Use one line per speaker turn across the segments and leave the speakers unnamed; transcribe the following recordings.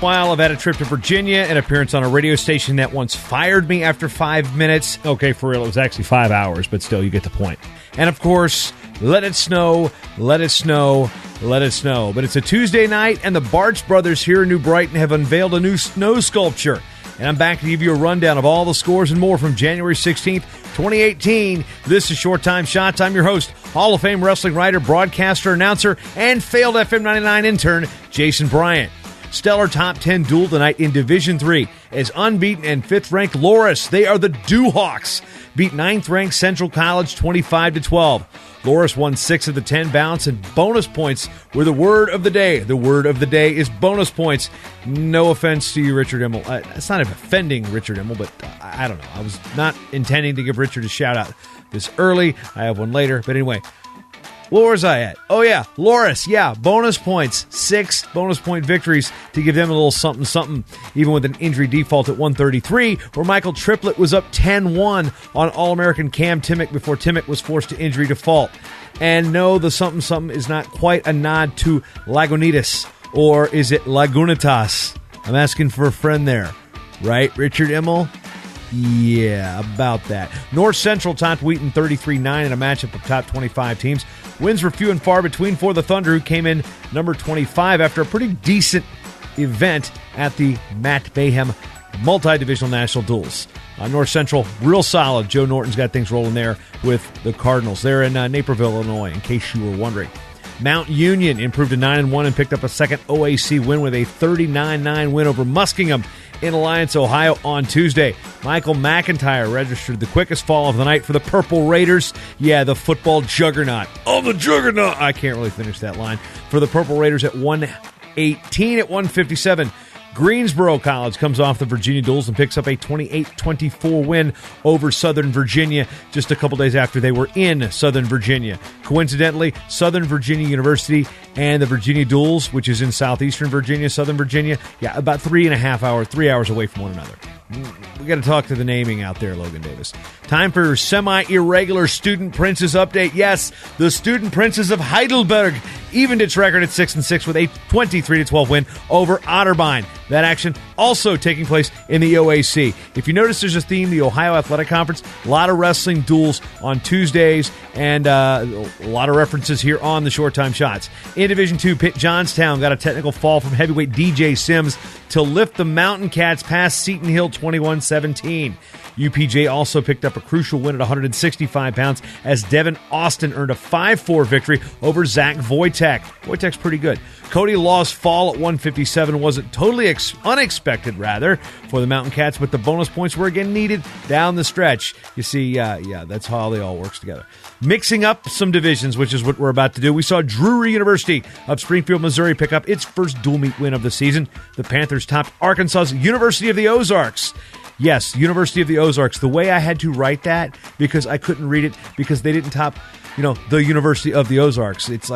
While I've had a trip to Virginia, an appearance on a radio station that once fired me after 5 minutes. Okay, for real, it was actually 5 hours, but still, you get the point. And of course, let it snow, let it snow, let it snow. But it's a Tuesday night, and the Bartz Brothers here in New Brighton have unveiled a new snow sculpture. And I'm back to give you a rundown of all the scores and more from January 16th, 2018. This is Short Time Shots. I'm your host, Hall of Fame wrestling writer, broadcaster, announcer, and failed FM 99 intern, Jason Bryant. Stellar top 10 duel tonight in Division 3 as unbeaten and 5th-ranked Loras, they are the DUHAWKS, beat 9th-ranked Central College 25-12. Loras won 6 of the 10 bouts, and bonus points were the word of the day. The word of the day is bonus points. No offense to you, Richard Immel. It's not offending Richard Immel, but I don't know. I was not intending to give Richard a shout-out this early. I have one later, but anyway. Where was I at? Oh, yeah, Loras. Yeah, bonus points. 6 bonus point victories to give them a little something, even with an injury default at 133, where Michael Triplett was up 10-1 on All-American Cam Timok before Timok was forced to injury default. And no, the something is not quite a nod to Lagunitas, or is it Lagunitas? I'm asking for a friend there. Right, Richard Immel? Yeah, about that. North Central topped Wheaton 33-9 in a matchup of top 25 teams. Wins were few and far between for the Thunder, who came in number 25 after a pretty decent event at the Matt Bayhem multi-divisional national duels. North Central, real solid. Joe Norton's got things rolling there with the Cardinals. They're in Naperville, Illinois, in case you were wondering. Mount Union improved to 9-1 and picked up a second OAC win with a 39-9 win over Muskingum in Alliance, Ohio on Tuesday. Michael McIntyre registered the quickest fall of the night for the Purple Raiders. Yeah, the football juggernaut. Oh, the juggernaut! I can't really finish that line. For the Purple Raiders at 118 at 157. Greensboro College comes off the Virginia duels and picks up a 28-24 win over Southern Virginia just a couple days after they were in Southern Virginia. Coincidentally, Southern Virginia University and the Virginia duels, which is in southeastern Virginia, Southern Virginia, about 3 hours away from one another. We got to talk to the naming out there, Logan Davis. Time for semi-irregular Student Princes update. Yes, the Student Princes of Heidelberg evened its record at 6-6 with a 23-12 win over Otterbein. That action also taking place in the OAC. If you notice, there's a theme, the Ohio Athletic Conference, a lot of wrestling duels on Tuesdays, and a lot of references here on the Short Time Shots. In Division 2, Pitt Johnstown got a technical fall from heavyweight DJ Sims to lift the Mountain Cats past Seton Hill 21-17. UPJ also picked up a crucial win at 165 pounds as Devin Austin earned a 5-4 victory over Zach Wojtek. Wojtek's pretty good. Cody Law's fall at 157 wasn't totally unexpected, rather, for the Mountain Cats, but the bonus points were again needed down the stretch. You see, that's how they all works together. Mixing up some divisions, which is what we're about to do, we saw Drury University of Springfield, Missouri pick up its first dual meet win of the season. The Panthers topped Arkansas's University of the Ozarks. Yes, University of the Ozarks. The way I had to write that, because I couldn't read it, because they didn't top, the University of the Ozarks. It's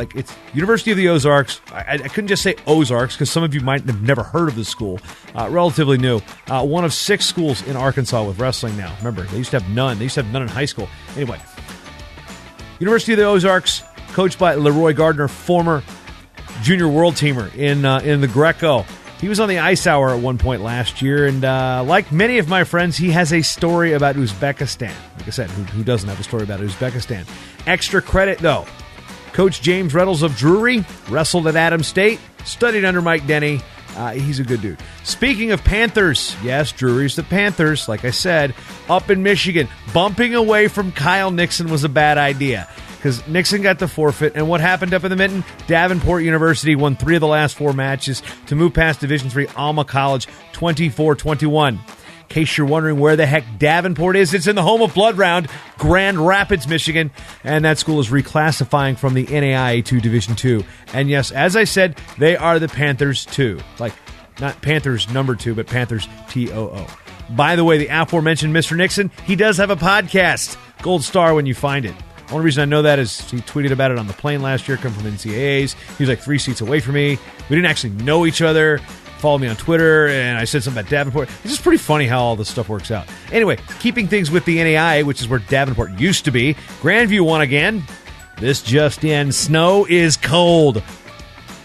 University of the Ozarks. I couldn't just say Ozarks, because some of you might have never heard of the school. Relatively new. One of 6 schools in Arkansas with wrestling now. Remember, they used to have none. They used to have none in high school. Anyway, University of the Ozarks, coached by Leroy Gardner, former junior world teamer in the Greco. He was on the Ice Hour at one point last year, and like many of my friends, he has a story about Uzbekistan. Like I said, who doesn't have a story about Uzbekistan? Extra credit, though. Coach James Reynolds of Drury wrestled at Adams State, studied under Mike Denny. He's a good dude. Speaking of Panthers, yes, Drury's the Panthers, like I said, up in Michigan. Bumping away from Kyle Nixon was a bad idea, because Nixon got the forfeit, and what happened up in the Mitten? Davenport University won 3 of the last 4 matches to move past Division III Alma College 24-21. In case you're wondering where the heck Davenport is, it's in the home of Blood Round, Grand Rapids, Michigan, and that school is reclassifying from the NAIA to Division II. And yes, as I said, they are the Panthers too. Like, not Panthers number 2, but Panthers TOO. By the way, the aforementioned Mr. Nixon, he does have a podcast. Gold star when you find it. The only reason I know that is he tweeted about it on the plane last year, coming from NCAAs. He was like 3 seats away from me. We didn't actually know each other. Followed me on Twitter, and I said something about Davenport. It's just pretty funny how all this stuff works out. Anyway, keeping things with the NAIA, which is where Davenport used to be, Grandview won again. This just in, snow is cold.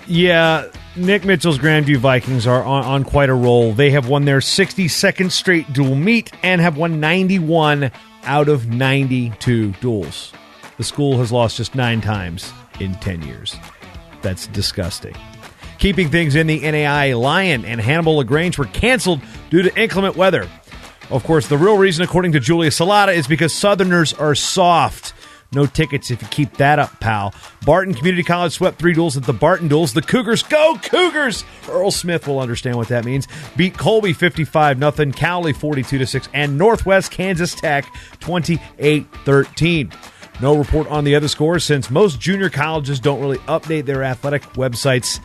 Yeah, Nick Mitchell's Grandview Vikings are on quite a roll. They have won their 62nd straight dual meet and have won 91 out of 92 duels. The school has lost just 9 times in 10 years. That's disgusting. Keeping things in the NAI, Lyon and Hannibal LaGrange were canceled due to inclement weather. Of course, the real reason, according to Julia Salata, is because Southerners are soft. No tickets if you keep that up, pal. Barton Community College swept 3 duels at the Barton Duels. The Cougars, go Cougars! Earl Smith will understand what that means. Beat Colby 55-0, Cowley 42-6, and Northwest Kansas Tech 28-13. No report on the other scores since most junior colleges don't really update their athletic websites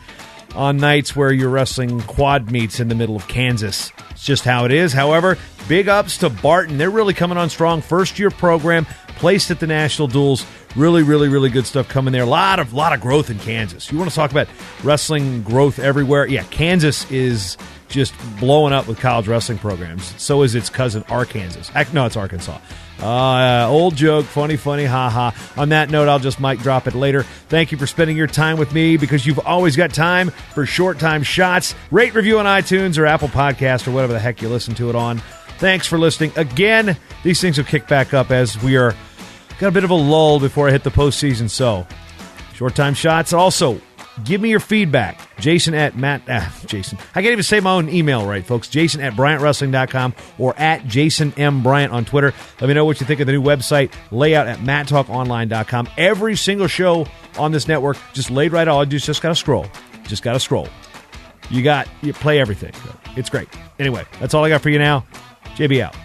on nights where you're wrestling quad meets in the middle of Kansas. It's just how it is. However, big ups to Barton. They're really coming on strong. First-year program, placed at the National Duels. Really, really, really good stuff coming there. A lot of growth in Kansas. You want to talk about wrestling growth everywhere? Yeah, Kansas is just blowing up with college wrestling programs. So is its cousin, Arkansas. No, it's Arkansas. Old joke, funny, haha. On that note, I'll just mic drop it later. Thank you for spending your time with me because you've always got time for short time shots. Rate, review on iTunes or Apple Podcast or whatever the heck you listen to it on. Thanks for listening. Again, these things will kick back up as we are got a bit of a lull before I hit the postseason. So, short time shots. Also, give me your feedback. Jason. I can't even say my own email right, folks. Jason at BryantWrestling.com or at Jason M. Bryant on Twitter. Let me know what you think of the new website layout at MattTalkOnline.com. Every single show on this network just laid right out. You just got to scroll. You play everything. It's great. Anyway, that's all I got for you now. JB out.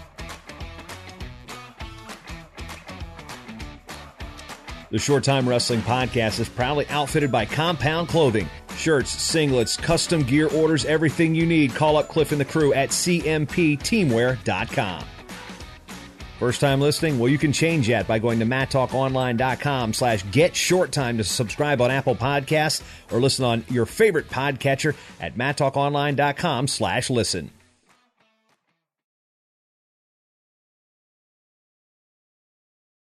The Short Time Wrestling Podcast is proudly outfitted by Compound Clothing. Shirts, singlets, custom gear orders, everything you need. Call up Cliff and the crew at cmpteamwear.com. First time listening? Well, you can change that by going to matttalkonline.com/getshorttime to subscribe on Apple Podcasts or listen on your favorite podcatcher at matttalkonline.com/listen.